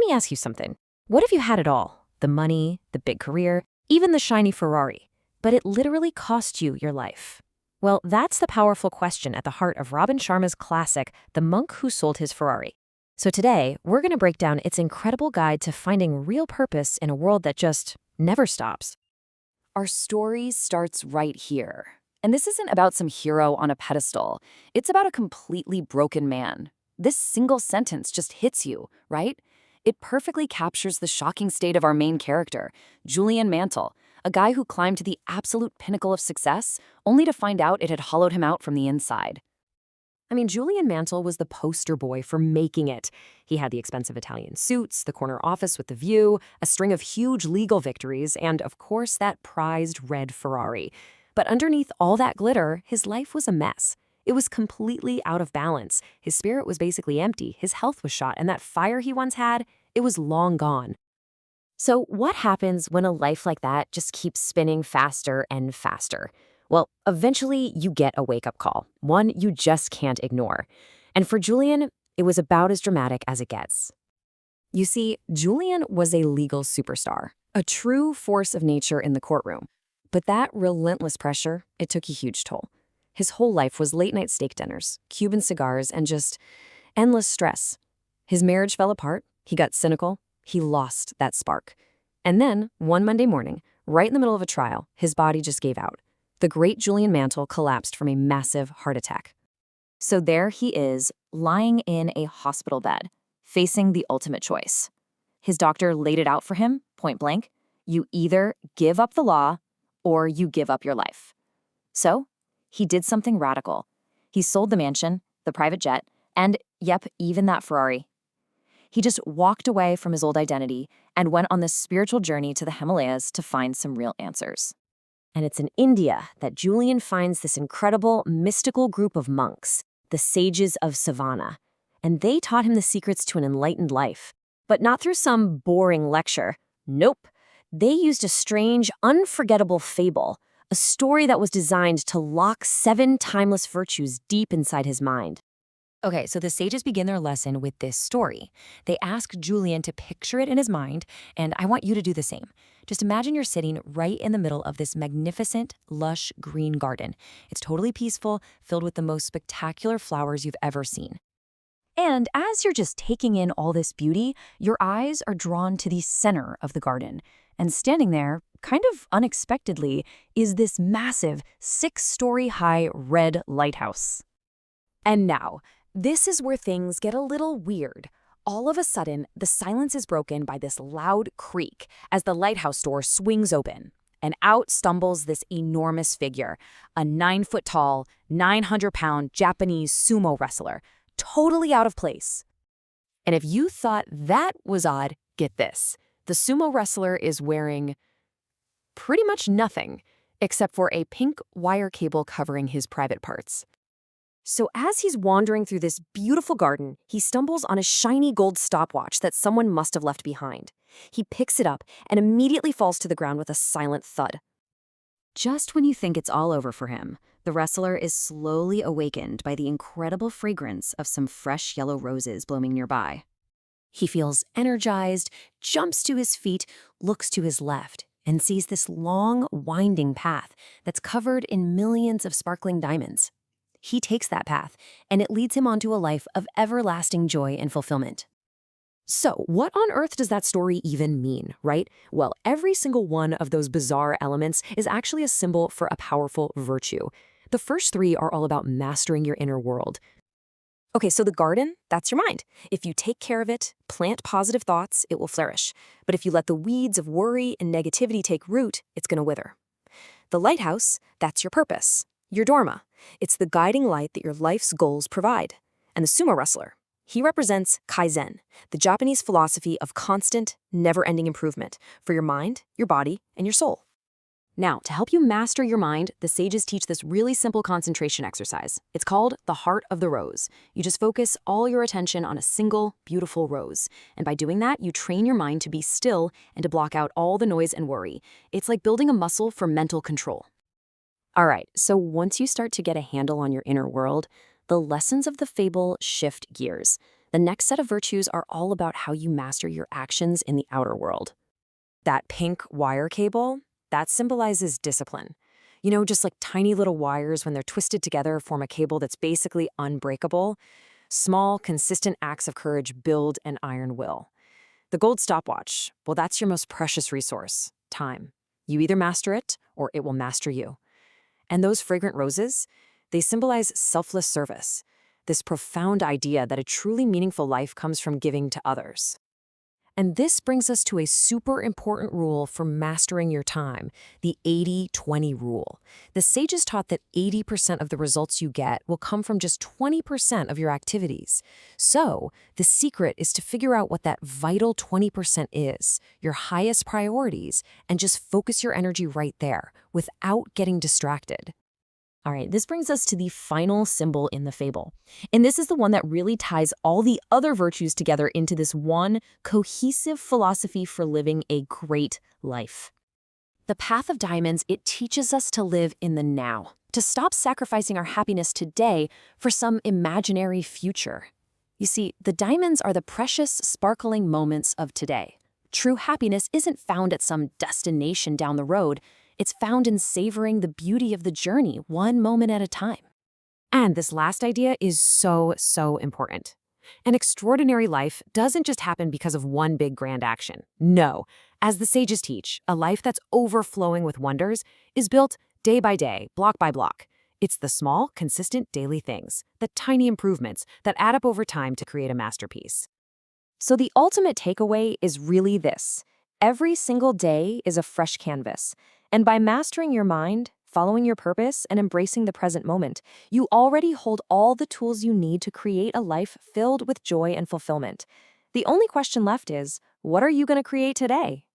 me ask you something. What if you had it all? The money, the big career, even the shiny Ferrari, but it literally cost you your life? Well, that's the powerful question at the heart of Robin Sharma's classic, The Monk Who Sold His Ferrari. So today, we're going to break down its incredible guide to finding real purpose in a world that just never stops. Our story starts right here. And this isn't about some hero on a pedestal. It's about a completely broken man. This single sentence just hits you, right? It perfectly captures the shocking state of our main character, Julian Mantle, a guy who climbed to the absolute pinnacle of success, only to find out it had hollowed him out from the inside. Julian Mantle was the poster boy for making it. He had the expensive Italian suits, the corner office with the view, a string of huge legal victories, and, of course, that prized red Ferrari. But underneath all that glitter, his life was a mess. It was completely out of balance. His spirit was basically empty, his health was shot, and that fire he once had, it was long gone. So what happens when a life like that just keeps spinning faster and faster? Well, eventually you get a wake-up call, one you just can't ignore. And for Julian, it was about as dramatic as it gets. You see, Julian was a legal superstar, a true force of nature in the courtroom. But that relentless pressure, it took a huge toll. His whole life was late-night steak dinners, Cuban cigars, and just endless stress. His marriage fell apart, he got cynical, he lost that spark. And then, one Monday morning, right in the middle of a trial, his body just gave out. The great Julian Mantle collapsed from a massive heart attack. So there he is, lying in a hospital bed, facing the ultimate choice. His doctor laid it out for him, point blank. You either give up the law or you give up your life. So he did something radical. He sold the mansion, the private jet, and, yep, even that Ferrari. He just walked away from his old identity and went on this spiritual journey to the Himalayas to find some real answers. And it's in India that Julian finds this incredible, mystical group of monks, the Sages of Sivana. And they taught him the secrets to an enlightened life. But not through some boring lecture. Nope. They used a strange, unforgettable fable, a story that was designed to lock 7 timeless virtues deep inside his mind. Okay, so the sages begin their lesson with this story. They ask Julian to picture it in his mind, and I want you to do the same. Just imagine you're sitting right in the middle of this magnificent, lush green garden. It's totally peaceful, filled with the most spectacular flowers you've ever seen. And as you're just taking in all this beauty, your eyes are drawn to the center of the garden. And standing there, kind of unexpectedly, is this massive 6-story-high red lighthouse. And now, this is where things get a little weird. All of a sudden, the silence is broken by this loud creak as the lighthouse door swings open. And out stumbles this enormous figure, a 9-foot-tall, 900-pound Japanese sumo wrestler, totally out of place. And if you thought that was odd, get this. The sumo wrestler is wearing pretty much nothing, except for a pink wire cable covering his private parts. So as he's wandering through this beautiful garden, he stumbles on a shiny gold stopwatch that someone must have left behind. He picks it up and immediately falls to the ground with a silent thud. Just when you think it's all over for him, the wrestler is slowly awakened by the incredible fragrance of some fresh yellow roses blooming nearby. He feels energized, jumps to his feet, looks to his left, and sees this long, winding path that's covered in millions of sparkling diamonds. He takes that path, and it leads him onto a life of everlasting joy and fulfillment. So, what on earth does that story even mean, right? Well, every single one of those bizarre elements is actually a symbol for a powerful virtue. The first 3 are all about mastering your inner world. Okay, so the garden, that's your mind. If you take care of it, plant positive thoughts, it will flourish. But if you let the weeds of worry and negativity take root, it's going to wither. The lighthouse, that's your purpose. Your dharma. It's the guiding light that your life's goals provide. And the sumo wrestler, he represents Kaizen, the Japanese philosophy of constant, never-ending improvement for your mind, your body, and your soul. Now, to help you master your mind, the sages teach this really simple concentration exercise. It's called the heart of the rose. You just focus all your attention on a single, beautiful rose. And by doing that, you train your mind to be still and to block out all the noise and worry. It's like building a muscle for mental control. All right, so once you start to get a handle on your inner world, the lessons of the fable shift gears. The next set of virtues are all about how you master your actions in the outer world. That pink wire cable, that symbolizes discipline. You know, just like tiny little wires, when they're twisted together, form a cable that's basically unbreakable. Small, consistent acts of courage build an iron will. The gold stopwatch, well, that's your most precious resource, time. You either master it or it will master you. And those fragrant roses, they symbolize selfless service, this profound idea that a truly meaningful life comes from giving to others. And this brings us to a super important rule for mastering your time, the 80-20 rule. The sages taught that 80% of the results you get will come from just 20% of your activities. So, the secret is to figure out what that vital 20% is, your highest priorities, and just focus your energy right there, without getting distracted. All right, this brings us to the final symbol in the fable. And this is the one that really ties all the other virtues together into this one cohesive philosophy for living a great life. The path of diamonds, it teaches us to live in the now, to stop sacrificing our happiness today for some imaginary future. You see, the diamonds are the precious, sparkling moments of today. True happiness isn't found at some destination down the road. It's found in savoring the beauty of the journey, one moment at a time. And this last idea is so important. An extraordinary life doesn't just happen because of one big grand action. No, as the sages teach, a life that's overflowing with wonders is built day by day, block by block. It's the small, consistent daily things, the tiny improvements that add up over time to create a masterpiece. So the ultimate takeaway is really this. Every single day is a fresh canvas. And by mastering your mind, following your purpose, and embracing the present moment, you already hold all the tools you need to create a life filled with joy and fulfillment. The only question left is, what are you going to create today?